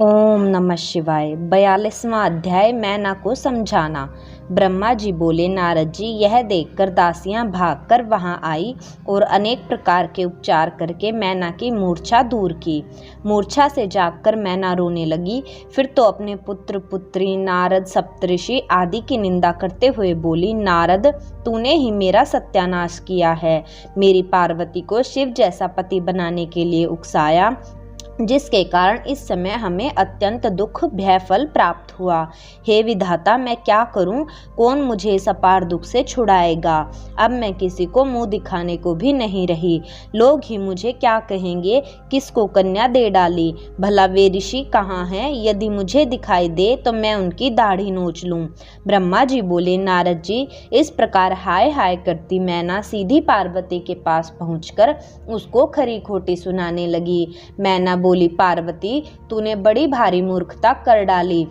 ओम नमः शिवाय। 42वां अध्याय मैना को समझाना। ब्रह्मा जी बोले, नारद जी, यह देखकर दासियां भागकर वहां आई और अनेक प्रकार के उपचार करके मैना की मूर्छा दूर की। मूर्छा से जागकर मैना रोने लगी। फिर तो अपने पुत्र पुत्री नारद सप्तऋषि आदि की निंदा करते हुए बोली, नारद, तूने ही मेरा सत्यानाश किया है। मेरी पार्वती को शिव जैसा पति बनाने के लिए उकसाया, जिसके कारण इस समय हमें अत्यंत दुख भय फल प्राप्त हुआ। हे विधाता, मैं क्या करूं? कौन मुझे इस अपार दुख से छुड़ाएगा? अब मैं किसी को मुंह दिखाने को भी नहीं रही। लोग ही मुझे क्या कहेंगे? किसको कन्या दे डाली? भला वे ऋषि कहाँ हैं? यदि मुझे दिखाई दे तो मैं उनकी दाढ़ी नोच लूं। ब्रह्मा जी बोले, नारद जी, इस प्रकार हाय हाय करती मैना सीधी पार्वती के पास पहुंचकर उसको खरी खोटी सुनाने लगी। मैना बोली, पार्वती, तूने बड़ी भारी मूर्खता कर डाली।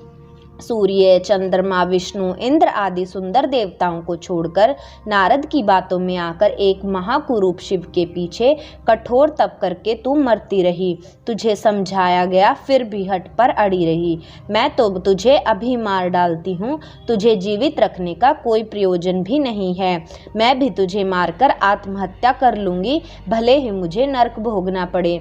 सूर्य, चंद्रमा, विष्णु, इंद्र आदि सुंदर देवताओं को छोड़कर नारद की बातों में आकर एक महाकुरूप शिव के पीछे कठोर तप करके तू मरती रही। तुझे समझाया गया फिर भी हठ पर अड़ी रही। मैं तो तुझे अभी मार डालती हूँ। तुझे जीवित रखने का कोई प्रयोजन भी नहीं है। मैं भी तुझे मारकर आत्महत्या कर लूँगी, भले ही मुझे नरक भोगना पड़े।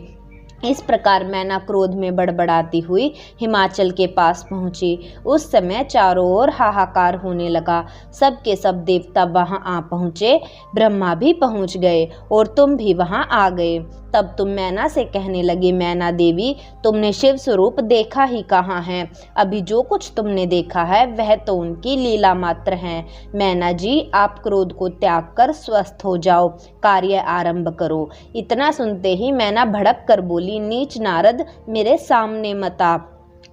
इस प्रकार मैना क्रोध में बड़बड़ाती हुई हिमाचल के पास पहुंची। उस समय चारों ओर हाहाकार होने लगा। सब के सब देवता वहां आ पहुंचे। ब्रह्मा भी पहुंच गए और तुम भी वहां आ गए। तब तुम मैना से कहने लगे, मैना देवी, तुमने शिव स्वरूप देखा ही कहाँ है? अभी जो कुछ तुमने देखा है वह तो उनकी लीला मात्र है। मैना जी, आप क्रोध को त्याग कर स्वस्थ हो जाओ, कार्य आरंभ करो। इतना सुनते ही मैना भड़क कर बोली, नीच नारद, मेरे सामने मत आ।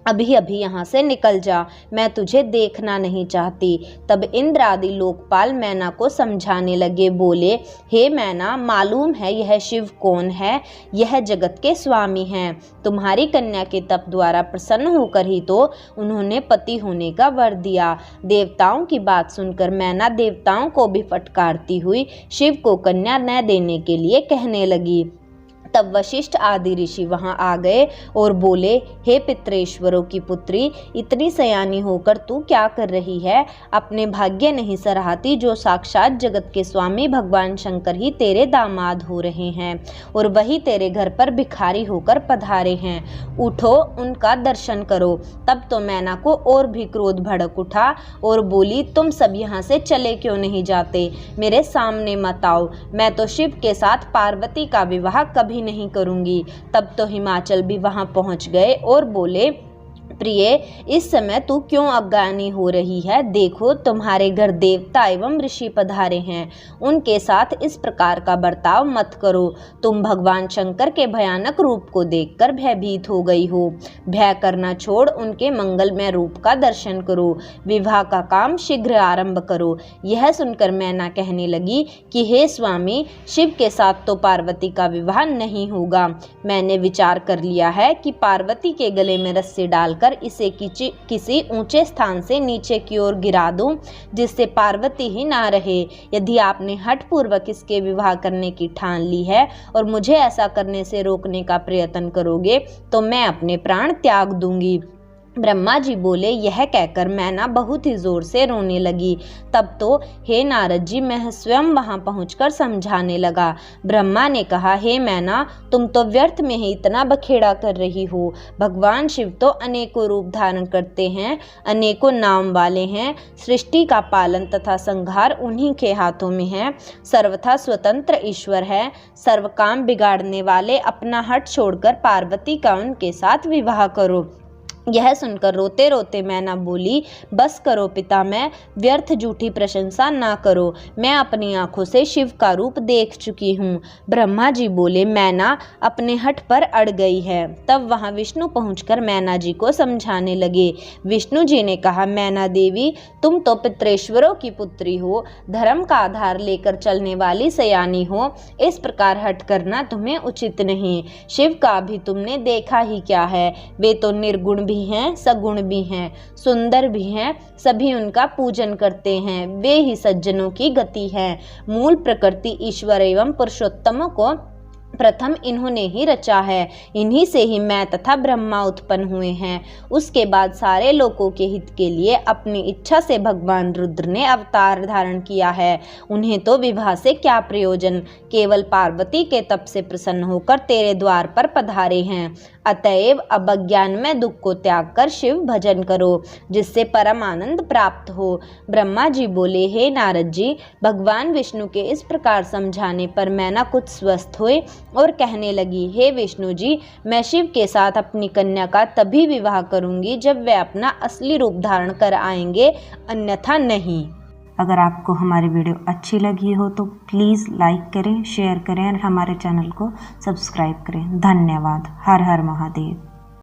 अभी अभी यहाँ से निकल जा, मैं तुझे देखना नहीं चाहती। तब इंद्र आदि लोकपाल मैना को समझाने लगे। बोले, हे मैना, मालूम है यह शिव कौन है? यह जगत के स्वामी हैं। तुम्हारी कन्या के तप द्वारा प्रसन्न होकर ही तो उन्होंने पति होने का वर दिया। देवताओं की बात सुनकर मैना देवताओं को भी फटकारती हुई शिव को कन्या न देने के लिए कहने लगी। तब वशिष्ठ आदि ऋषि वहां आ गए और बोले, हे पितरेश्वरों की पुत्री, इतनी सयानी होकर तू क्या कर रही है? अपने भाग्य नहीं सराहती जो साक्षात जगत के स्वामी भगवान शंकर ही तेरे दामाद हो रहे हैं और वही तेरे घर पर भिखारी होकर पधारे हैं। उठो, उनका दर्शन करो। तब तो मैना को और भी क्रोध भड़क उठा और बोली, तुम सब यहाँ से चले क्यों नहीं जाते? मेरे सामने मत आओ। मैं तो शिव के साथ पार्वती का विवाह कभी नहीं करूंगी। तब तो हिमाचल भी वहां पहुंच गए और बोले, प्रिय, इस समय तू क्यों अज्ञानी हो रही है? देखो, तुम्हारे घर देवता एवं ऋषि पधारे हैं। उनके साथ इस प्रकार का बर्ताव मत करो। तुम भगवान शंकर के भयानक रूप को देखकर भयभीत हो गई हो। भय करना छोड़ उनके मंगलमय रूप का दर्शन करो। विवाह का काम शीघ्र आरंभ करो। यह सुनकर मैना कहने लगी कि हे स्वामी, शिव के साथ तो पार्वती का विवाह नहीं होगा। मैंने विचार कर लिया है कि पार्वती के गले में रस्सी डालकर इसे किसी ऊंचे स्थान से नीचे की ओर गिरा दूं, जिससे पार्वती ही ना रहे। यदि आपने हठपूर्वक इसके विवाह करने की ठान ली है और मुझे ऐसा करने से रोकने का प्रयत्न करोगे तो मैं अपने प्राण त्याग दूंगी। ब्रह्मा जी बोले, यह कहकर मैना बहुत ही जोर से रोने लगी। तब तो हे नारद जी, मैं स्वयं वहां पहुंचकर समझाने लगा। ब्रह्मा ने कहा, हे मैना, तुम तो व्यर्थ में ही इतना बखेड़ा कर रही हो। भगवान शिव तो अनेकों रूप धारण करते हैं, अनेकों नाम वाले हैं। सृष्टि का पालन तथा संहार उन्हीं के हाथों में है। सर्वथा स्वतंत्र ईश्वर है। सर्व काम बिगाड़ने वाले, अपना हट छोड़कर पार्वती का उनके साथ विवाह करो। यह सुनकर रोते रोते मैना बोली, बस करो पिता, मैं व्यर्थ झूठी प्रशंसा ना करो। मैं अपनी आंखों से शिव का रूप देख चुकी हूँ। ब्रह्मा जी बोले, मैना अपने हठ पर अड़ गई है। तब वहाँ विष्णु पहुंचकर मैना जी को समझाने लगे। विष्णु जी ने कहा, मैना देवी, तुम तो पितरेश्वरों की पुत्री हो, धर्म का आधार लेकर चलने वाली सयानी हो। इस प्रकार हठ करना तुम्हें उचित नहीं। शिव का भी तुमने देखा ही क्या है? वे तो निर्गुण भी हैं, सगुण भी हैं, सुंदर भी हैं। सभी उनका पूजन करते हैं। वे ही सज्जनों की गति है। मूल प्रकृति ईश्वर एवं पुरुषोत्तम को प्रथम इन्होंने ही रचा है, इन्हीं से ही मैं तथा ब्रह्मा उत्पन्न हुए हैं। उसके बाद सारे लोगों के हित के लिए अपनी इच्छा से भगवान रुद्र ने अवतार धारण किया है। उन्हें तो विवाह से क्या प्रयोजन, केवल पार्वती के तप से प्रसन्न होकर तेरे द्वार पर पधारे हैं। अतएव अब अज्ञान में दुख को त्याग कर शिव भजन करो, जिससे परम आनंद प्राप्त हो। ब्रह्मा जी बोले, हे नारद जी, भगवान विष्णु के इस प्रकार समझाने पर मैना कुछ स्वस्थ हुए और कहने लगी, हे विष्णु जी, मैं शिव के साथ अपनी कन्या का तभी विवाह करूंगी जब वे अपना असली रूप धारण कर आएंगे, अन्यथा नहीं। अगर आपको हमारी वीडियो अच्छी लगी हो तो प्लीज़ लाइक करें, शेयर करें और हमारे चैनल को सब्सक्राइब करें। धन्यवाद। हर हर महादेव।